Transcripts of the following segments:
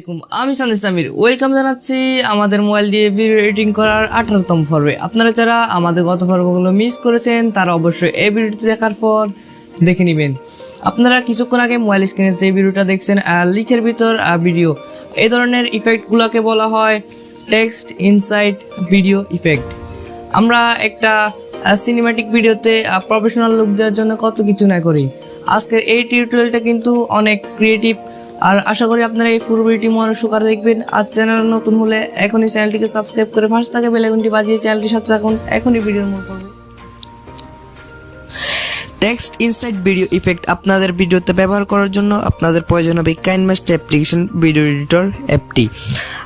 আলাইকুম, আমি সঞ্জিদ সামির। ওয়েলকাম জানাচ্ছি আমাদের মোবাইল দিয়ে ভিডিও এডিটিং করার 18তম পর্বে। আপনারা যারা আমাদের গত পর্বগুলো মিস করেছেন তারা অবশ্যই এই ভিডিওটি দেখার পর দেখে নেবেন। আপনারা কিছুক্ষণ আগে মোবাইল স্ক্রিনে যে ভিডিওটা দেখছেন লিখের ভিতর ভিডিও, এই ধরনের ইফেক্টগুলোকে বলা হয় টেক্সট ইনসাইড ভিডিও ইফেক্ট। আমরা একটা সিনেম্যাটিক ভিডিওতে প্রফেশনাল লুক দেওয়ার জন্য কত কিছু না করি। আজকের এই টিউটোরিয়ালটা কিন্তু অনেক ক্রিয়েটিভ, আর আশা করি আপনারা এই পুরো ভিডিওটি মনোযোগ দেখবেন। আর চ্যানেল নতুন হলে এখনই চ্যানেলটিকে সাবস্ক্রাইব করে পাশে থাকা বেল আইকনটি বাজিয়ে চ্যানেলটির সাথে থাকুন। এখনই ভিডিওর মূল পর্বে। টেক্সট ইনসাইড ভিডিও ইফেক্ট আপনাদের ভিডিওতে ব্যবহার করার জন্য আপনাদের প্রয়োজন হবে কাইনমাস্টার অ্যাপ্লিকেশন ভিডিও এডিটর অ্যাপটি।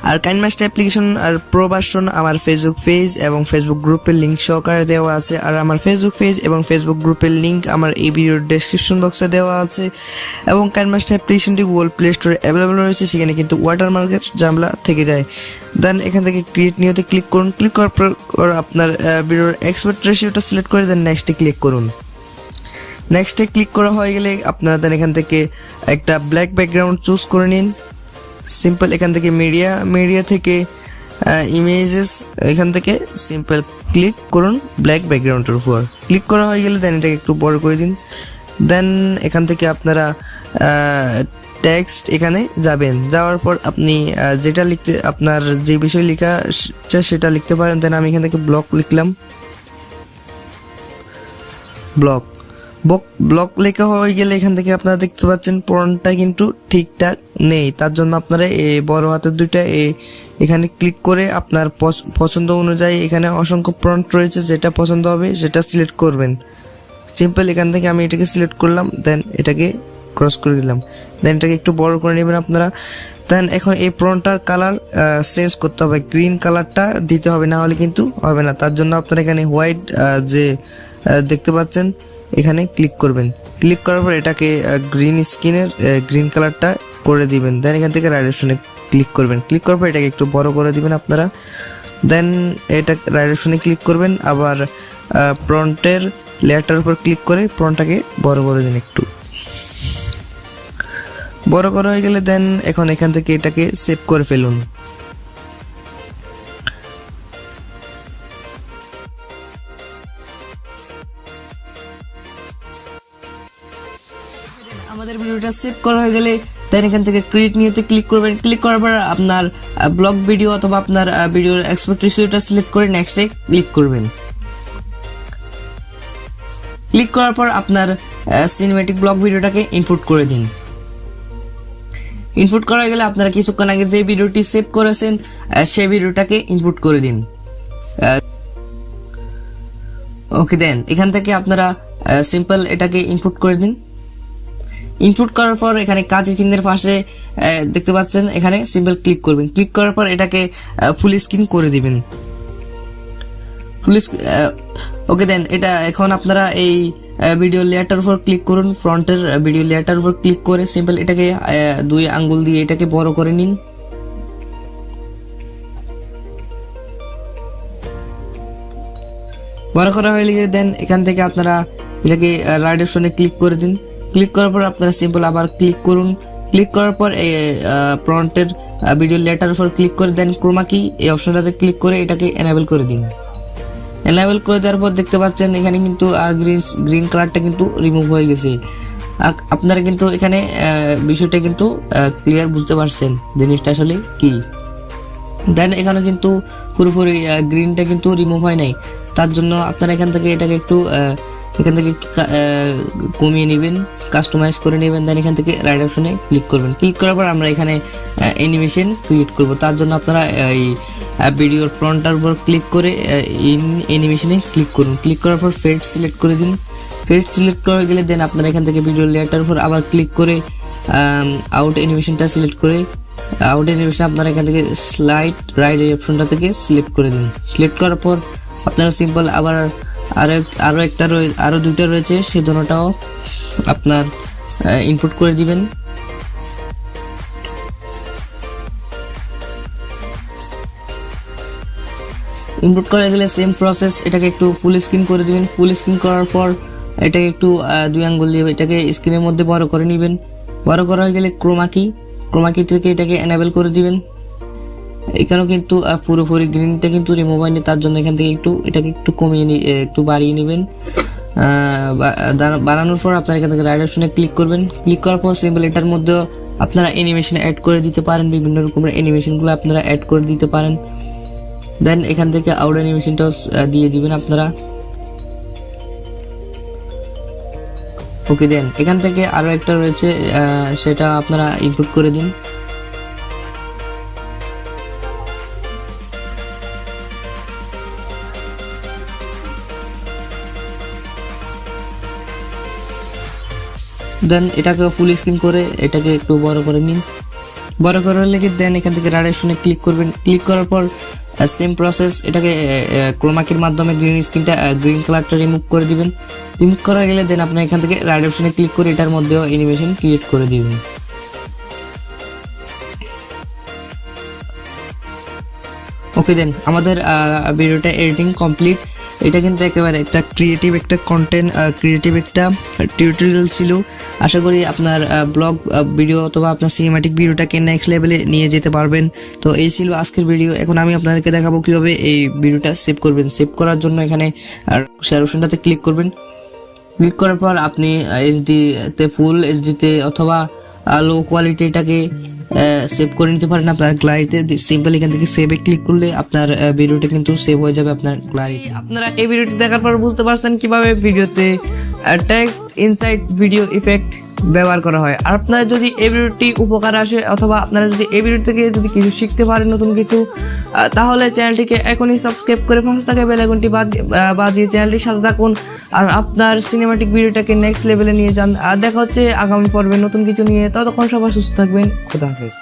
আর কাইনমাস্টার অ্যাপ্লিকেশন আর প্রো ভার্সন আমার ফেসবুক পেজ এবং ফেসবুক গ্রুপের লিঙ্ক সহকারে দেওয়া আছে। আর আমার ফেসবুক পেজ এবং ফেসবুক গ্রুপের লিঙ্ক আমার এই ভিডিওর ডেসক্রিপশন বক্সে দেওয়া আছে। এবং কাইনমাস্টার অ্যাপ্লিকেশনটি গুগল প্লে স্টোরে অ্যাভেলেবল রয়েছে, সেখানে কিন্তু ওয়াটারমার্কের ঝামেলা থেকে যায়। দেন এখান থেকে ক্রিয়েট নিউতে ক্লিক করুন। ক্লিক করার পর আপনার ভিডিওর এক্সপোর্ট রেশিওটা সিলেক্ট করে দেন নেক্সটে ক্লিক করুন। নেক্সটে ক্লিক করা হয়ে গেলে আপনারা দেন এখান থেকে একটা ব্ল্যাক ব্যাকগ্রাউন্ড চুজ করে নিন। সিম্পল এখান থেকে মিডিয়া থেকে ইমেজেস, এখান থেকে সিম্পল ক্লিক করুন ব্ল্যাক ব্যাকগ্রাউন্ডের উপর। ক্লিক করা হয়ে গেলে দেন এটাকে একটু বড় করে দিন। দেন এখান থেকে আপনারা টেক্সট এখানে যাবেন, যাওয়ার পর আপনি যেটা লিখতে আপনার যে বিষয় লেখা সেটা লিখতে পারেন। দেন আমি এখান থেকে ব্লক লিখলাম। ব্লক লেখা হয়ে গেলে এখান থেকে আপনারা দেখতে পাচ্ছেন ফন্টটা কিন্তু ঠিকঠাক নেই, তার জন্য আপনারা এই বড় হাতের দুইটা এখানে ক্লিক করে আপনার পছন্দ অনুযায়ী এখানে অসংখ্য ফন্ট রয়েছে, যেটা পছন্দ হবে সেটা সিলেক্ট করবেন। সিম্পল এখান থেকে আমি এটাকে সিলেক্ট করলাম, দেন এটাকে ক্রস করে দিলাম। দেন এটাকে একটু বড় করে নেবেন আপনারা। দেন এখন এই ফন্টটার কালার চেঞ্জ করতে হবে, গ্রিন কালারটা দিতে হবে, না হলে কিন্তু হবে না। তার জন্য আপনারা এখানে হোয়াইট যে দেখতে পাচ্ছেন এখানে ক্লিক করবেন। ক্লিক করার পর এটাকে গ্রিন স্ক্রিনের গ্রিন কালারটা করে দিবেন। দেন এখান থেকে রাইট অপশনে ক্লিক করবেন। ক্লিক করার পর এটাকে একটু বড় করে দিবেন আপনারা। দেন এটা রাইট অপশনে ক্লিক করবেন, আবার ফন্টের লেয়ারটার উপর ক্লিক করে ফন্টটাকে বড় করে দিন। একটু বড় করা হয়ে গেলে দেন এখন এখান থেকে এটাকে সেভ করে ফেলুন। আমাদের ভিডিওটা সেভ করা হয়ে গেলে দেন এখান থেকে ক্রিয়েট নিউতে ক্লিক করবেন। ক্লিক করার পর আপনার ব্লগ ভিডিও অথবা আপনার ভিডিওর এক্সপোর্ট রেশিওটা সিলেক্ট করে নেক্সটে ক্লিক করবেন। ক্লিক করার পর আপনার সিনেম্যাটিক ব্লগ ভিডিওটাকে ইনপুট করে দিন। ইনপুট করা গেলে আপনারা কিছুক্ষণ আগে যে ভিডিওটি সেভ করেছেন সেই ভিডিওটাকে ইনপুট করে দিন। ওকে, দেন এখান থেকে আপনারা সিম্পল এটাকে ইনপুট করে দিন। ইনপুট করার পর এখানে কাজের চিহ্নের পাশে দেখতে পাচ্ছেন, এখানে সিম্পল ক্লিক করবেন। ক্লিক করার পর এটাকে ফুল স্ক্রিন করে দিবেন। ওকে, দেন এটা এখন আপনারা এই ভিডিও লেয়ারটার উপর ক্লিক করুন। ফ্রন্টের ভিডিও লেয়ারটার উপর ক্লিক করে সিম্পল এটাকে 2 আঙ্গুল দিয়ে এটাকে বড় করে নিন। বড় করা হয়ে গেলে দেন এখান থেকে আপনারা এটাকে রাইট অপশনে ক্লিক করে দিন। ক্লিক করার পর আপনারা সিম্পল আবার ক্লিক করুন। ক্লিক করার পর এই ফ্রন্টের ভিডিও লেয়ারটার উপর ক্লিক করে দেন ক্রোমা কি এই অপশনটাতে ক্লিক করে এটাকে এনেবল করে দিন। এনেবল করে দেওয়ার পর দেখতে পাচ্ছেন এখানে কিন্তু গ্রিন কালারটা কিন্তু রিমুভ হয়ে গেছে। আপনারা কিন্তু এখানে বিষয়টা কিন্তু ক্লিয়ার বুঝতে পারছেন জিনিসটা আসলে কি। দেন এখানে কিন্তু পুরোপুরি গ্রিনটা কিন্তু রিমুভ হয় নাই, তার জন্য আপনারা এখান থেকে এটাকে একটু কমিয়ে নেবেন, কাস্টমাইজ করে নেবেন। দেন এখান থেকে রাইট অপশনে ক্লিক করবেন। ক্লিক করার পর আমরা এখানে অ্যানিমেশন ক্রিয়েট করব, তার জন্য আপনারা এই ভিডিওর ফ্রন্টটার উপর ক্লিক করে অ্যানিমেশনে ক্লিক করুন। ক্লিক করার পর ফেড সিলেক্ট করে দিন। ফেড সিলেক্ট করে গেলে দেন আপনারা এখান থেকে ভিডিও লেয়ারটার উপর আবার ক্লিক করে আউট অ্যানিমেশনটা সিলেক্ট করে আউট অ্যানিমেশন আপনারা এখান থেকে স্লাইড রাইট এই অপশনটা থেকে সিলেক্ট করে দিন। সিলেক্ট করার পর আপনারা সিম্পল আবার আরো দুইটা রয়েছে, সেই দুটোটাও আপনার ইনপুট করে দিবেন। ইনপুট করে গেলে সেম প্রসেস, এটাকে একটু ফুল স্ক্রিন করে দিবেন। ফুল স্ক্রিন করার পর এটাকে একটু 2 আঙ্গুল দিয়ে এটাকে স্ক্রিনের মধ্যে বড় করে নেবেন। বড় করা হয়ে গেলে ক্রোমা ক্রোমা কি থেকে এটাকে এনেবল করে দিবেন। এখানেও কিন্তু পুরোপুরি গ্রিনটা কিন্তু রিমুভ হয়নি, তার জন্য এখান থেকে এটাকে একটু কমিয়ে একটু বাড়িয়ে নেবেন। বানানোর পর আপনারা এখান থেকে রাইট অপশনে ক্লিক করবেন। ক্লিক করার পর সিম্পল এটার মধ্যে আপনারা অ্যানিমেশন অ্যাড করে দিতে পারেন, বিভিন্ন রকমের অ্যানিমেশনগুলো আপনারা অ্যাড করে দিতে পারেন। দেন এখান থেকে আউট অ্যানিমেশনটাও দিয়ে দিবেন আপনারা। ওকে, দেন এখান থেকে আরো একটা রয়েছে, সেটা আপনারা ইনপুট করে দিন। দেন এটাকে ফুল স্ক্রিন করে এটাকে একটু বড় করে নিন। বড় করার লেগে দেন এখান থেকে রাইট অপশনে ক্লিক করবেন। ক্লিক করার পর সেম প্রসেস, এটাকে ক্রোমাকির মাধ্যমে গ্রিন কালারটা রিমুভ করে দিবেন। রিমুভ করা গেলে দেন আপনার এখান থেকে রাইট অপশনে ক্লিক করে এটার মধ্যেও অ্যানিমেশন ক্রিয়েট করে দিবেন। ওকে, দেন আমাদের ভিডিওটা এডিটিং কমপ্লিট। এটা কিন্তু একেবারে একটা ক্রিয়েটিভ একটা কন্টেন্ট, ক্রিয়েটিভ একটা টিউটোরিয়াল ছিল। আশা করি আপনার ব্লগ ভিডিও অথবা আপনার সিনেম্যাটিক ভিডিওটাকে নেক্সট লেভেলে নিয়ে যেতে পারবেন। তো এই ছিল আজকের ভিডিও। এখন আমি আপনাদেরকে দেখাবো কীভাবে এই ভিডিওটা সেভ করবেন। সেভ করার জন্য এখানে শেয়ার অপশনটাতে ক্লিক করবেন। ক্লিক করার পর আপনি এইচডিতে, ফুল এইচডিতে অথবা লো কোয়ালিটিটাকে সেভ করে নিতে পারেন আপনার গ্যালারিতে। সিম্পল এখান থেকে সেভে ক্লিক করলে আপনার ভিডিওটা কিন্তু সেভ হয়ে যাবে আপনার গ্যালারিতে। আপনারা এই ভিডিওটি দেখার পর বুঝতে পারছেন কিভাবে ভিডিওতে টেক্সট ইনসাইড ভিডিও ইফেক্ট ব্যবহার করা হয়। আর আপনারা যদি এই ভিডিওটি উপকার আসে অথবা আপনারা যদি এই ভিডিও থেকে যদি কিছু শিখতে পারেন নতুন কিছু, তাহলে চ্যানেলটিকে এখনই সাবস্ক্রাইব করে পাশে থাকা বেল আইকনটি বাজিয়ে চ্যানেলটির সাথে থাকুন আর আপনার সিনেম্যাটিক ভিডিওটাকে নেক্সট লেভেলে নিয়ে যান। আর দেখা হচ্ছে আগামী পর্বে নতুন কিছু নিয়ে। ততক্ষণ সবাই সুস্থ থাকবেন। খোদা হাফেজ।